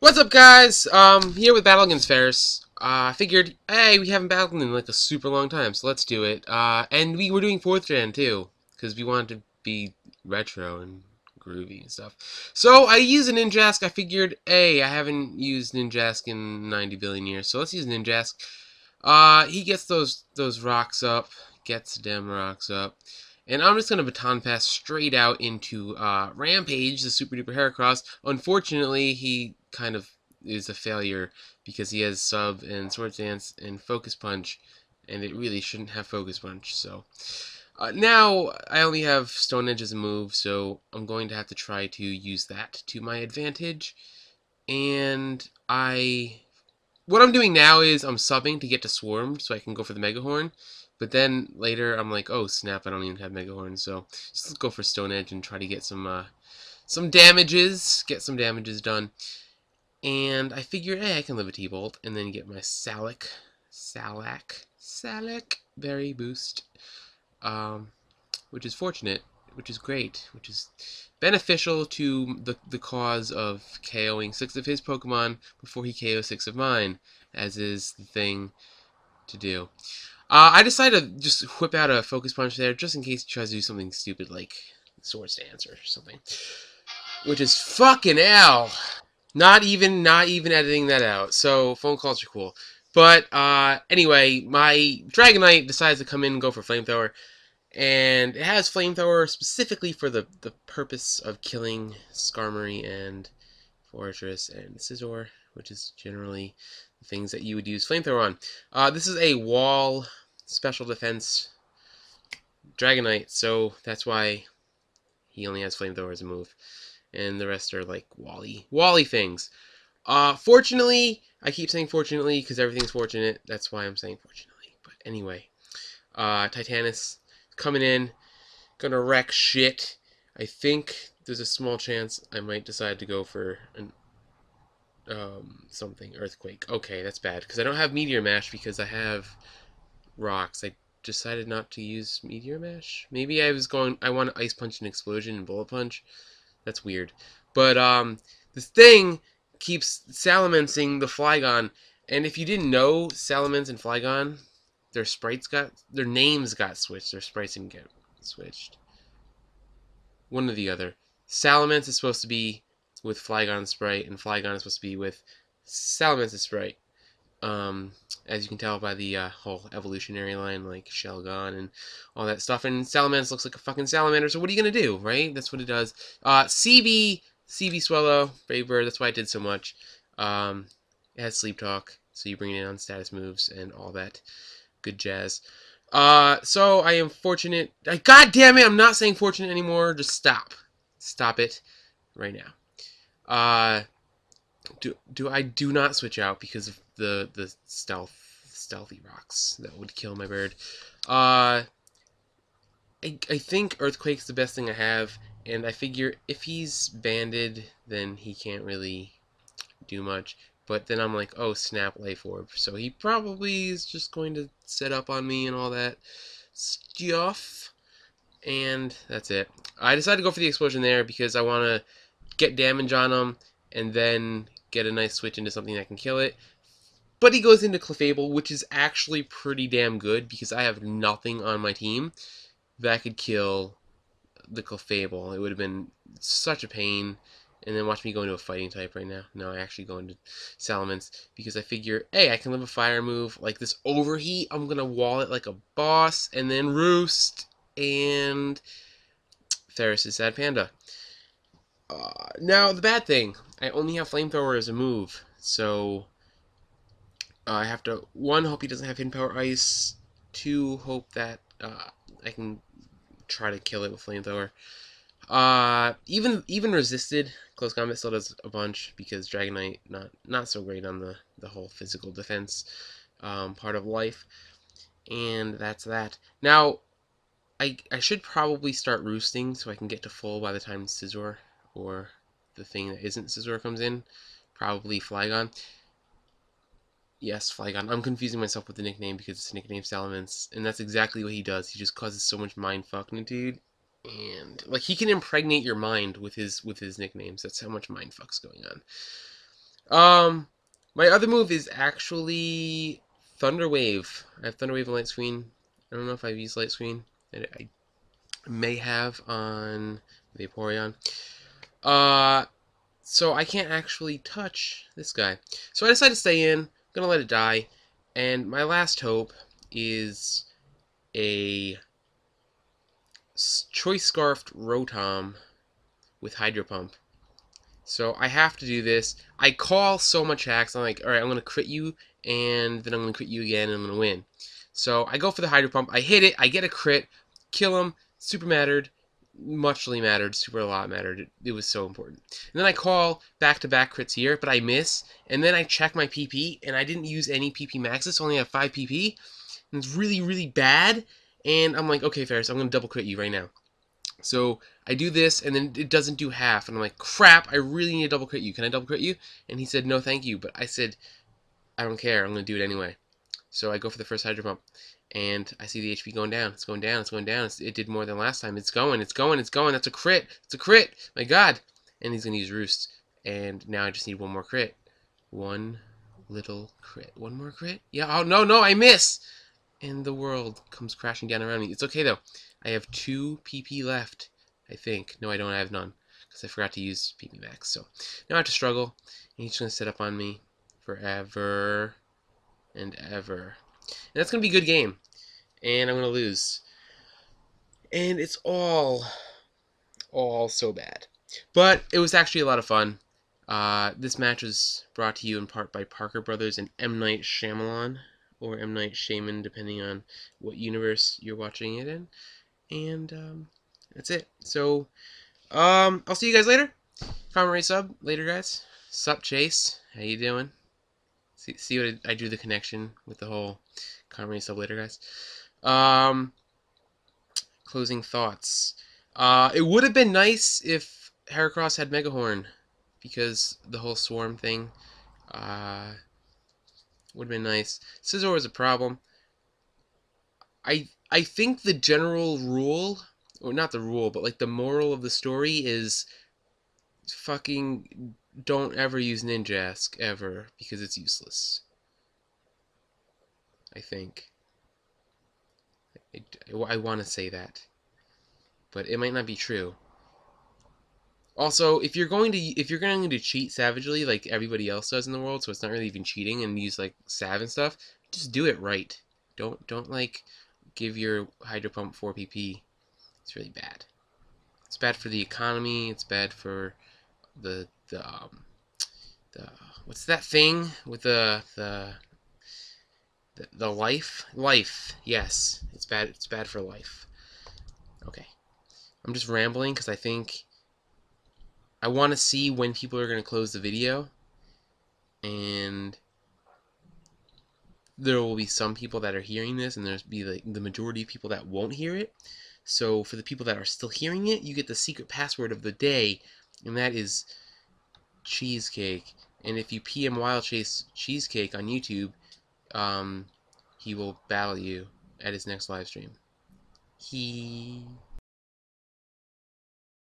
What's up, guys? Here with Battle Against Ferris. I figured, hey, we haven't battled in like a super long time, so let's do it. And we were doing 4th gen too, because we wanted to be retro and groovy and stuff. So I used a Ninjask. I figured, hey, I haven't used Ninjask in 90 billion years, so let's use Ninjask. He gets those rocks up, gets them rocks up. And I'm just going to baton pass straight out into Rampage, the Super Duper Heracross. Unfortunately, he kind of is a failure because he has Sub and Swords Dance and Focus Punch, and it really shouldn't have Focus Punch. So now I only have Stone Edge as a move, so I'm going to have to try to use that to my advantage. And what I'm doing now is I'm subbing to get to Swarm so I can go for the Mega Horn. But then later I'm like, oh snap, I don't even have Mega Horn, so just let's go for Stone Edge and try to get some damages, done. And I figure, hey, I can live a T-Bolt and then get my Salac Berry boost, which is fortunate, which is great, which is beneficial to the cause of KOing 6 of his Pokemon before he KOs 6 of mine, as is the thing to do. I decided to just whip out a Focus Punch there, just in case he tries to do something stupid like Swords Dance or something. Which is fucking hell. Not even editing that out. So phone calls are cool. But anyway, my Dragonite decides to come in and go for Flamethrower. And it has Flamethrower specifically for the purpose of killing Skarmory and Fortress and Scizor, which is generally the things that you would use Flamethrower on. This is a wall special defense Dragonite, so that's why he only has Flamethrower as a move. And the rest are like Wally things. Fortunately, I keep saying fortunately because everything's fortunate. That's why I'm saying fortunately. But anyway, Titanus coming in, gonna wreck shit. I think there's a small chance I might decide to go for an something Earthquake. Okay, that's bad because I don't have Meteor Mash because I have rocks. I decided not to use Meteor Mash. Maybe I want to Ice Punch and Explosion and Bullet Punch. That's weird. But this thing keeps Salamencing the Flygon, and if you didn't know, Salamence and Flygon, their names got switched. Their sprites didn't get switched. One or the other. Salamence is supposed to be with Flygon's sprite, and Flygon is supposed to be with Salamence's sprite. As you can tell by the whole evolutionary line, like Shelgon and all that stuff. And Salamence looks like a fucking salamander, so what are you gonna do, right? That's what it does. CB Swallow, Brave Bird, that's why it did so much. It has Sleep Talk, so you bring it in on status moves and all that good jazz. So I am fortunate. God damn it, I'm not saying fortunate anymore. Just stop. Stop it right now. I do not switch out because of the stealthy rocks that would kill my bird. I think Earthquake's the best thing I have, and I figure if he's banded, then he can't really do much. But then I'm like, oh snap, Life Orb. So he probably is just going to set up on me and all that stuff. And that's it. I decided to go for the explosion there because I want to get damage on him and then get a nice switch into something that can kill it. But he goes into Clefable, which is actually pretty damn good because I have nothing on my team that could kill the Clefable. It would have been such a pain. And then watch me go into a fighting type right now. No, I actually go into Salamence because I figure, hey, I can live a fire move like this Overheat. I'm going to wall it like a boss and then Roost. And Ferris is Sad Panda. Now, the bad thing, I only have Flamethrower as a move, so I have to, 1, hope he doesn't have Hidden Power Ice, 2, hope that I can try to kill it with Flamethrower. Even resisted, Close Combat still does a bunch, because Dragonite, not so great on the whole physical defense part of life, and that's that. Now, I should probably start roosting so I can get to full by the time Scizor or the thing that isn't Scizor comes in. Probably Flygon. Yes, Flygon. I'm confusing myself with the nickname because it's nicknamed Salamence, and that's exactly what he does. He just causes so much mindfuck, dude. And like he can impregnate your mind with his nicknames. That's how much mindfuck's going on. My other move is actually Thunder Wave. I have Thunder Wave and Light Screen. I don't know if I've used Light Screen. I may have on Vaporeon. So I can't actually touch this guy. So I decided to stay in. I'm gonna let it die. And my last hope is a Choice Scarfed Rotom with Hydro Pump. So I have to do this. I call so much hacks. I'm like, alright, I'm going to crit you, and then I'm going to crit you again, and I'm going to win. So I go for the Hydro Pump. I hit it. I get a crit. Kill him. Super mattered. Muchly mattered. Super a lot mattered. It was so important. And then I call back-to-back crits here, but I miss. And then I check my PP, and I didn't use any PP maxes. So I only have 5 PP. And it's really, really bad. And I'm like, okay, Ferris, I'm going to double crit you right now. So I do this, and then it doesn't do half, and I'm like, crap, I really need to double crit you. Can I double crit you? And he said, no, thank you. But I said, I don't care. I'm going to do it anyway. So I go for the first Hydro Pump, and I see the HP going down. It's going down. It's going down. It did more than last time. It's going. It's going. It's going. That's a crit. It's a crit. My God. And he's going to use Roost. And now I just need one more crit. One little crit. One more crit? Yeah. Oh, no, no, I miss. And the world comes crashing down around me. It's okay, though. I have 2 PP left, I think. No, I don't. I have none, because I forgot to use PP max. So now I have to struggle, and he's going to set up on me forever and ever. And that's going to be a good game, and I'm going to lose. And it's all so bad. But it was actually a lot of fun. This match was brought to you in part by Parker Brothers and M. Night Shyamalan, or M. Night Shyamalan, depending on what universe you're watching it in. And that's it. So I'll see you guys later. Comment, rate, sub later, guys. Sup, Chase? How you doing? See what I drew the connection with the whole comment, rate, sub later, guys. Closing thoughts. It would have been nice if Heracross had Megahorn, because the whole swarm thing would have been nice. Scizor was a problem. I think the general rule, or not the rule, but like the moral of the story is fucking don't ever use Ninjask ever, because it's useless. I think. I want to say that, but it might not be true. Also, if you're going to cheat savagely like everybody else does in the world, so it's not really even cheating, and use like Sav and stuff, just do it right. Don't like give your Hydro Pump 4 PP. It's really bad. It's bad for the economy. It's bad for the what's that thing with the life. Yes, it's bad. It's bad for life. Okay, I'm just rambling because I think I want to see when people are going to close the video, and there will be some people that are hearing this, and there's be like the majority of people that won't hear it. So for the people that are still hearing it, you get the secret password of the day, and that is cheesecake. And if you PM Wild Chase Cheesecake on YouTube, he will battle you at his next live stream.